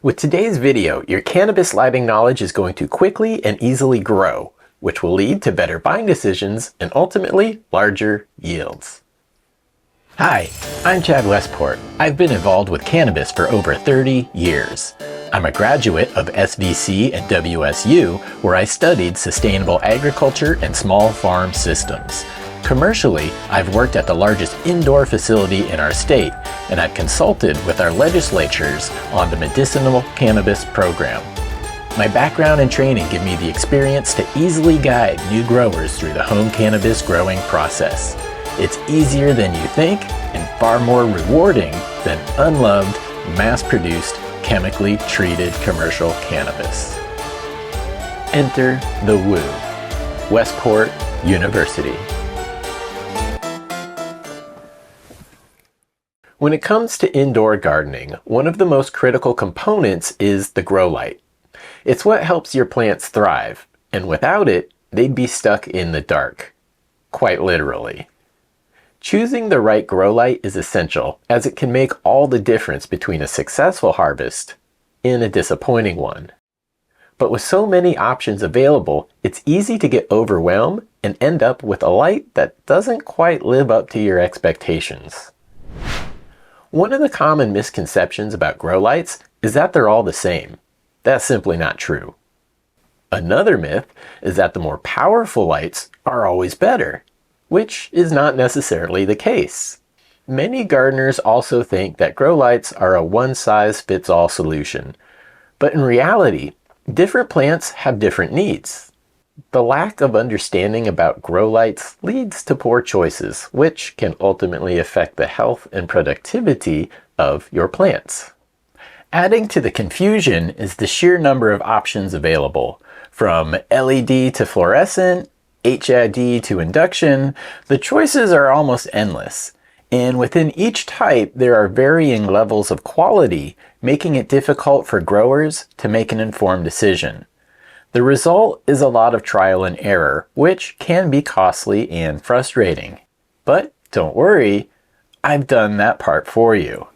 With today's video, your cannabis lighting knowledge is going to quickly and easily grow, which will lead to better buying decisions and ultimately larger yields. Hi, I'm Chad Westport. I've been involved with cannabis for over 30 years. I'm a graduate of SVC and WSU, where I studied sustainable agriculture and small farm systems. Commercially, I've worked at the largest indoor facility in our state, and I've consulted with our legislatures on the medicinal cannabis program. My background and training give me the experience to easily guide new growers through the home cannabis growing process. It's easier than you think and far more rewarding than unloved, mass-produced, chemically treated commercial cannabis. Enter the woo. Westport University. When it comes to indoor gardening, one of the most critical components is the grow light. It's what helps your plants thrive, and without it, they'd be stuck in the dark. Quite literally. Choosing the right grow light is essential, as it can make all the difference between a successful harvest and a disappointing one. But with so many options available, it's easy to get overwhelmed and end up with a light that doesn't quite live up to your expectations. One of the common misconceptions about grow lights is that they're all the same. That's simply not true. Another myth is that the more powerful lights are always better, which is not necessarily the case. Many gardeners also think that grow lights are a one-size-fits-all solution, but in reality, different plants have different needs. The lack of understanding about grow lights leads to poor choices, which can ultimately affect the health and productivity of your plants. Adding to the confusion is the sheer number of options available. From LED to fluorescent, HID to induction, the choices are almost endless. And within each type, there are varying levels of quality, making it difficult for growers to make an informed decision. The result is a lot of trial and error, which can be costly and frustrating. But don't worry, I've done that part for you.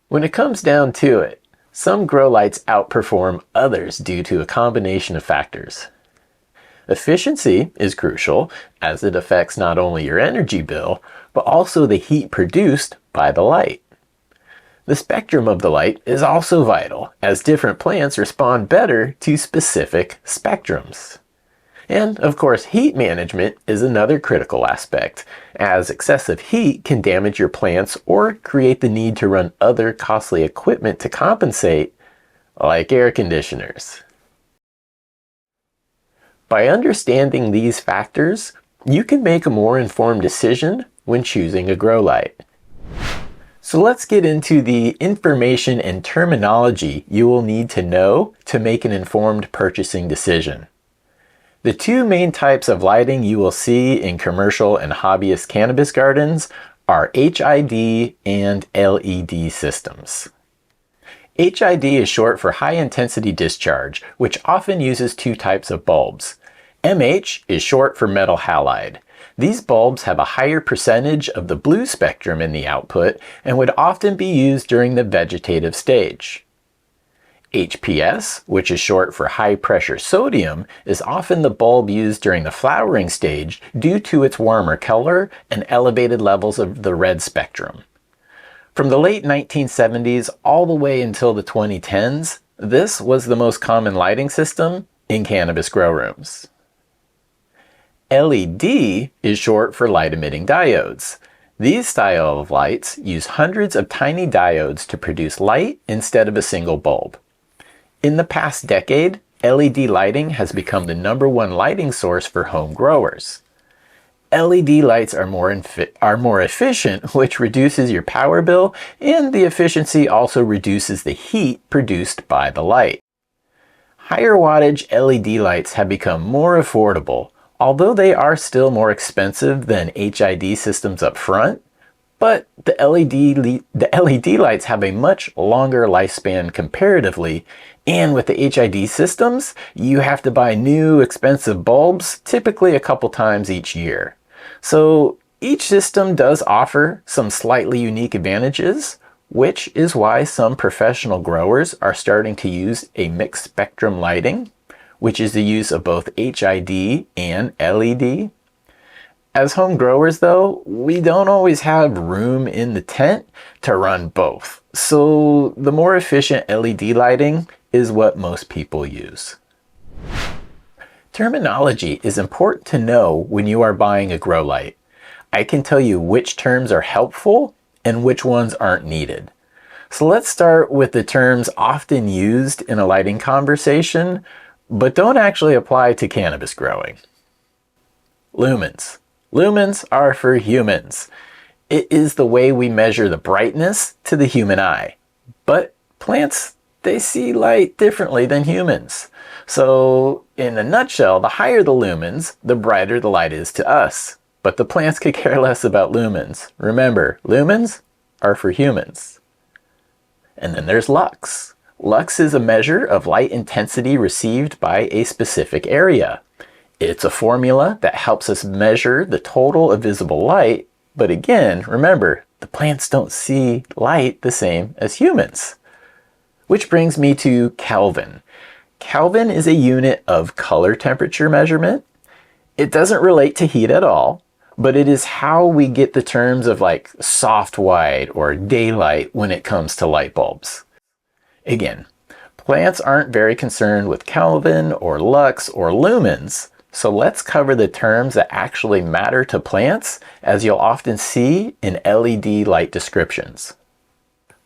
When it comes down to it, some grow lights outperform others due to a combination of factors. Efficiency is crucial, as it affects not only your energy bill, but also the heat produced by the light. The spectrum of the light is also vital, as different plants respond better to specific spectrums. And of course, heat management is another critical aspect, as excessive heat can damage your plants or create the need to run other costly equipment to compensate, like air conditioners. By understanding these factors, you can make a more informed decision when choosing a grow light. So let's get into the information and terminology you will need to know to make an informed purchasing decision. The two main types of lighting you will see in commercial and hobbyist cannabis gardens are HID and LED systems. HID is short for high intensity discharge, which often uses two types of bulbs. MH is short for metal halide. These bulbs have a higher percentage of the blue spectrum in the output and would often be used during the vegetative stage. HPS, which is short for high pressure sodium, is often the bulb used during the flowering stage due to its warmer color and elevated levels of the red spectrum. From the late 1970s all the way until the 2010s, this was the most common lighting system in cannabis grow rooms. LED is short for light-emitting diodes. These style of lights use hundreds of tiny diodes to produce light instead of a single bulb. In the past decade, LED lighting has become the #1 lighting source for home growers. LED lights are more efficient, which reduces your power bill, and the efficiency also reduces the heat produced by the light. Higher wattage LED lights have become more affordable, although they are still more expensive than HID systems up front, but the LED lights have a much longer lifespan comparatively, and with the HID systems, you have to buy new expensive bulbs typically a couple times each year. So each system does offer some slightly unique advantages, which is why some professional growers are starting to use a mixed spectrum lighting, which is the use of both HID and LED. As home growers though, we don't always have room in the tent to run both. So the more efficient LED lighting is what most people use. Terminology is important to know when you are buying a grow light. I can tell you which terms are helpful and which ones aren't needed. So let's start with the terms often used in a lighting conversation, but don't actually apply to cannabis growing. Lumens. Lumens are for humans. It is the way we measure the brightness to the human eye. But plants, they see light differently than humans. So in a nutshell, the higher the lumens, the brighter the light is to us. But the plants could care less about lumens. Remember, lumens are for humans. And then there's lux. Lux is a measure of light intensity received by a specific area. It's a formula that helps us measure the total of visible light, but again, remember, the plants don't see light the same as humans. Which brings me to Kelvin. Kelvin is a unit of color temperature measurement. It doesn't relate to heat at all, but it is how we get the terms of like soft white or daylight when it comes to light bulbs. Again, plants aren't very concerned with Kelvin or lux or lumens, so let's cover the terms that actually matter to plants, as you'll often see in LED light descriptions.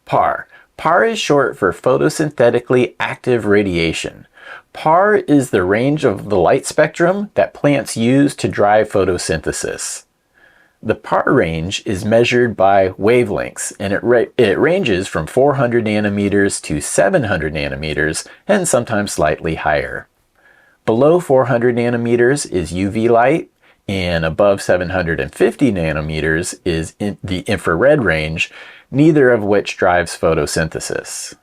PAR. PAR is short for photosynthetically active radiation. PAR is the range of the light spectrum that plants use to drive photosynthesis. The PAR range is measured by wavelengths, and it ranges from 400 nanometers to 700 nanometers, and sometimes slightly higher. Below 400 nanometers is UV light, and above 750 nanometers is the infrared range, neither of which drives photosynthesis.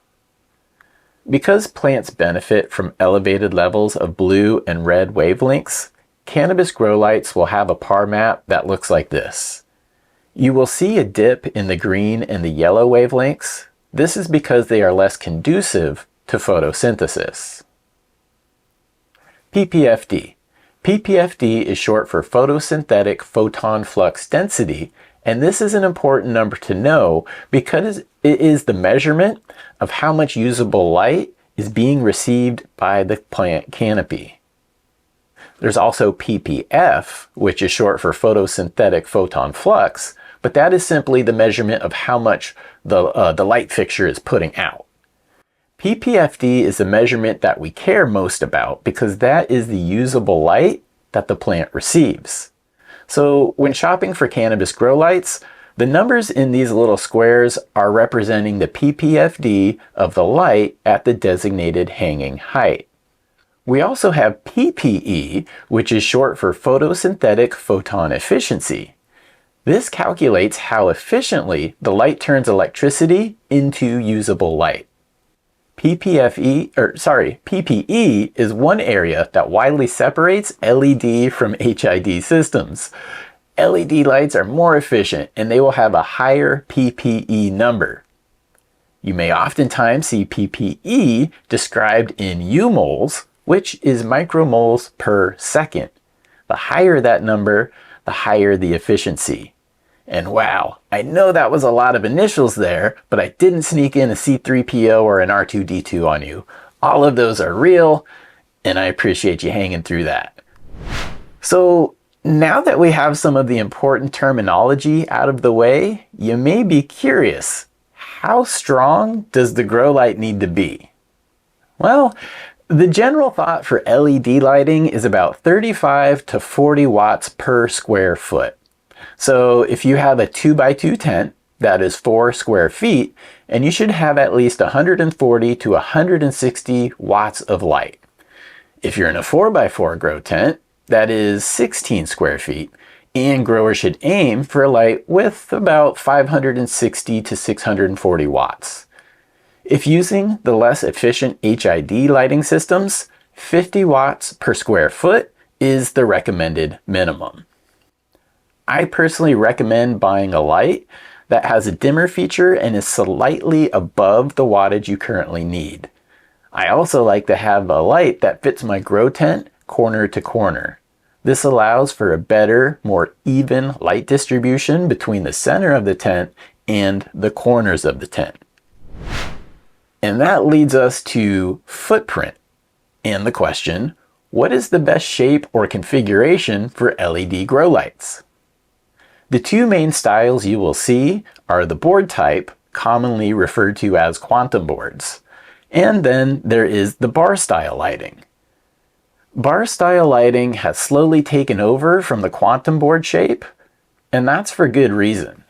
Because plants benefit from elevated levels of blue and red wavelengths, cannabis grow lights will have a PAR map that looks like this. You will see a dip in the green and the yellow wavelengths. This is because they are less conducive to photosynthesis. PPFD. PPFD is short for photosynthetic photon flux density, and this is an important number to know because it is the measurement of how much usable light is being received by the plant canopy. There's also PPF, which is short for photosynthetic photon flux, but that is simply the measurement of how much the light fixture is putting out. PPFD is the measurement that we care most about because that is the usable light that the plant receives. So when shopping for cannabis grow lights, the numbers in these little squares are representing the PPFD of the light at the designated hanging height. We also have PPE, which is short for photosynthetic photon efficiency. This calculates how efficiently the light turns electricity into usable light. PPE is one area that widely separates LED from HID systems. LED lights are more efficient and they will have a higher PPE number. You may oftentimes see PPE described in U-moles, which is micromoles per second. The higher that number, the higher the efficiency. And wow, I know that was a lot of initials there, but I didn't sneak in a C3PO or an R2D2 on you. All of those are real, and I appreciate you hanging through that. So now that we have some of the important terminology out of the way, you may be curious, how strong does the grow light need to be? Well, the general thought for LED lighting is about 35 to 40 watts per square foot. So if you have a 2x2 tent, that is 4 square feet, and you should have at least 140 to 160 watts of light. If you're in a 4x4 grow tent, that is 16 square feet, and growers should aim for a light with about 560 to 640 watts. If using the less efficient HID lighting systems, 50 watts per square foot is the recommended minimum. I personally recommend buying a light that has a dimmer feature and is slightly above the wattage you currently need. I also like to have a light that fits my grow tent corner to corner. This allows for a better, more even light distribution between the center of the tent and the corners of the tent. And that leads us to footprint and the question, what is the best shape or configuration for LED grow lights? The two main styles you will see are the board type, commonly referred to as quantum boards, and then there is the bar style lighting. Bar style lighting has slowly taken over from the quantum board shape, and that's for good reason.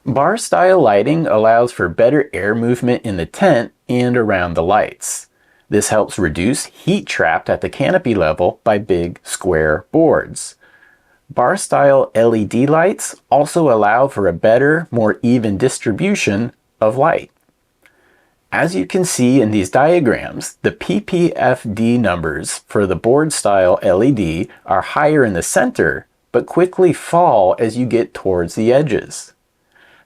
Bar style lighting allows for better air movement in the tent and around the lights. This helps reduce heat trapped at the canopy level by big square boards. Bar style LED lights also allow for a better, more even distribution of light. As you can see in these diagrams, the ppfd numbers for the board style LED are higher in the center, but quickly fall as you get towards the edges.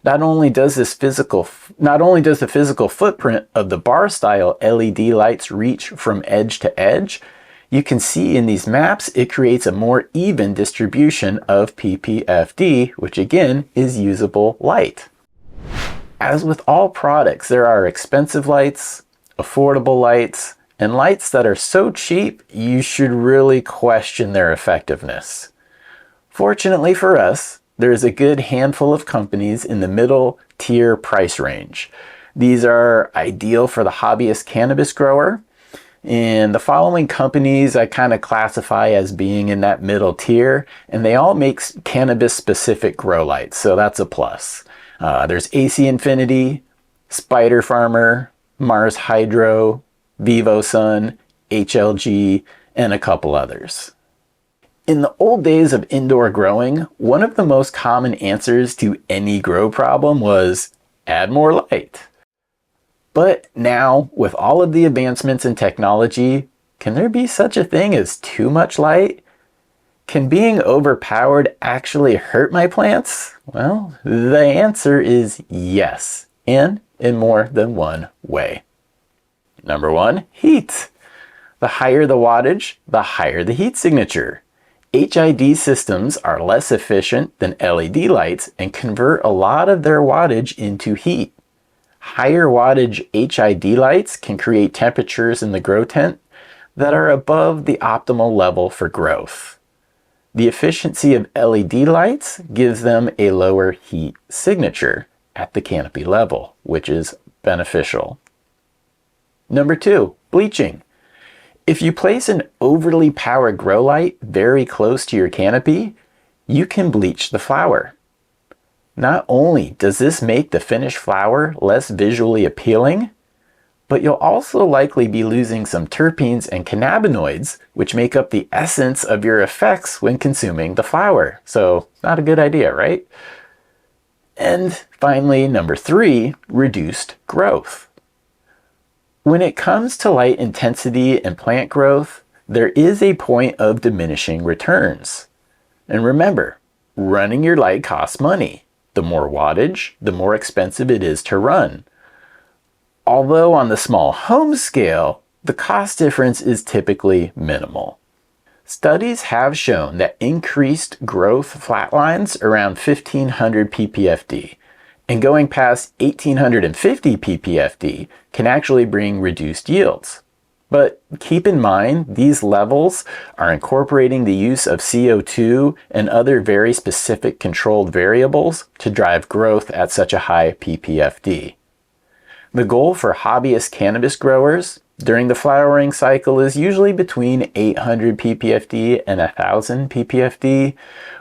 Not only does the physical footprint of the bar style LED lights reach from edge to edge, you can see in these maps it creates a more even distribution of ppfd, which again is usable light. As with all products, there are expensive lights, affordable lights, and lights that are so cheap you should really question their effectiveness. Fortunately for us, there is a good handful of companies in the middle tier price range. These are ideal for the hobbyist cannabis grower, and the following companies I kind of classify as being in that middle tier, and they all make cannabis specific grow lights, so that's a plus. There's AC Infinity, Spider Farmer, Mars Hydro, Vivo Sun, HLG, and a couple others. In the old days of indoor growing, one of the most common answers to any grow problem was add more light. But now, with all of the advancements in technology, can there be such a thing as too much light? Can being overpowered actually hurt my plants? Well, the answer is yes, and in more than one way. Number one, heat. The higher the wattage, the higher the heat signature. HID systems are less efficient than LED lights and convert a lot of their wattage into heat. Higher wattage HID lights can create temperatures in the grow tent that are above the optimal level for growth. The efficiency of LED lights gives them a lower heat signature at the canopy level, which is beneficial. Number two, bleaching. If you place an overly powered grow light very close to your canopy, you can bleach the flower. Not only does this make the finished flower less visually appealing, but you'll also likely be losing some terpenes and cannabinoids, which make up the essence of your effects when consuming the flower. So, not a good idea, right? And finally, number three, reduced growth. When it comes to light intensity and plant growth, there is a point of diminishing returns. And remember, running your light costs money. The more wattage, the more expensive it is to run. Although on the small home scale, the cost difference is typically minimal. Studies have shown that increased growth flatlines around 1500 ppfd, and going past 1850 ppfd can actually bring reduced yields. But keep in mind, these levels are incorporating the use of CO2 and other very specific controlled variables to drive growth at such a high ppfd. The goal for hobbyist cannabis growers during the flowering cycle is usually between 800 ppfd and 1000 ppfd,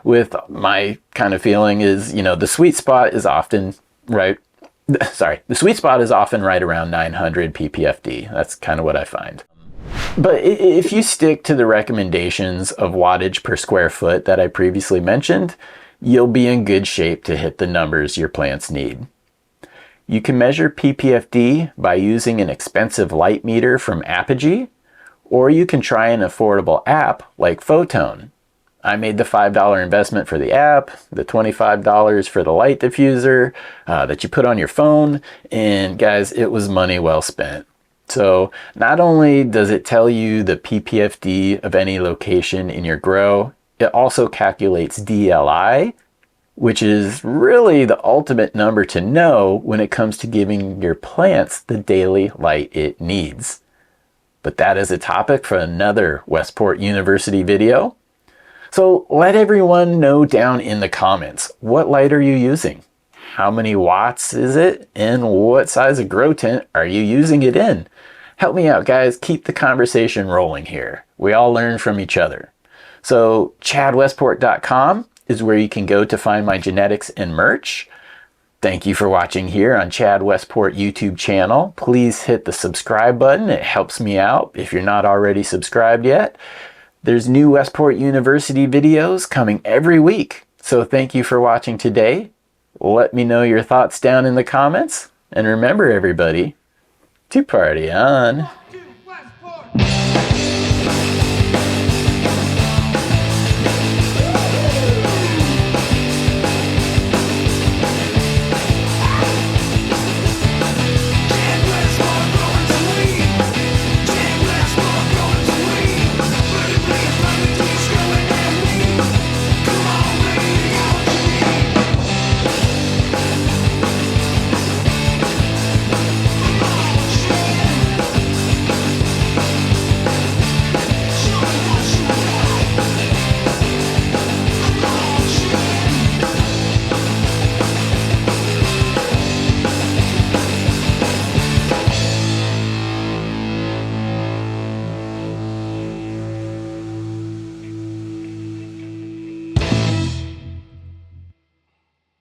with my kind of feeling is, the sweet spot is often right around 900 ppfd. That's kind of what I find. But if you stick to the recommendations of wattage per square foot that I previously mentioned, you'll be in good shape to hit the numbers your plants need. You can measure ppfd by using an expensive light meter from Apogee, or you can try an affordable app like Photone. I made the $5 investment for the app, the $25 for the light diffuser that you put on your phone, and guys, it was money well spent. So not only does it tell you the ppfd of any location in your grow, it also calculates DLI, which is really the ultimate number to know when it comes to giving your plants the daily light it needs. But that is a topic for another Westport University video. So let everyone know down in the comments, what light are you using? How many watts is it? And what size of grow tent are you using it in? Help me out, guys. Keep the conversation rolling here. We all learn from each other. So chadwestport.com is where you can go to find my genetics and merch. Thank you for watching here on Chad Westport YouTube channel. Please hit the subscribe button. It helps me out if you're not already subscribed yet. There's new Westport University videos coming every week. So thank you for watching today. Let me know your thoughts down in the comments. And remember, everybody, to party on.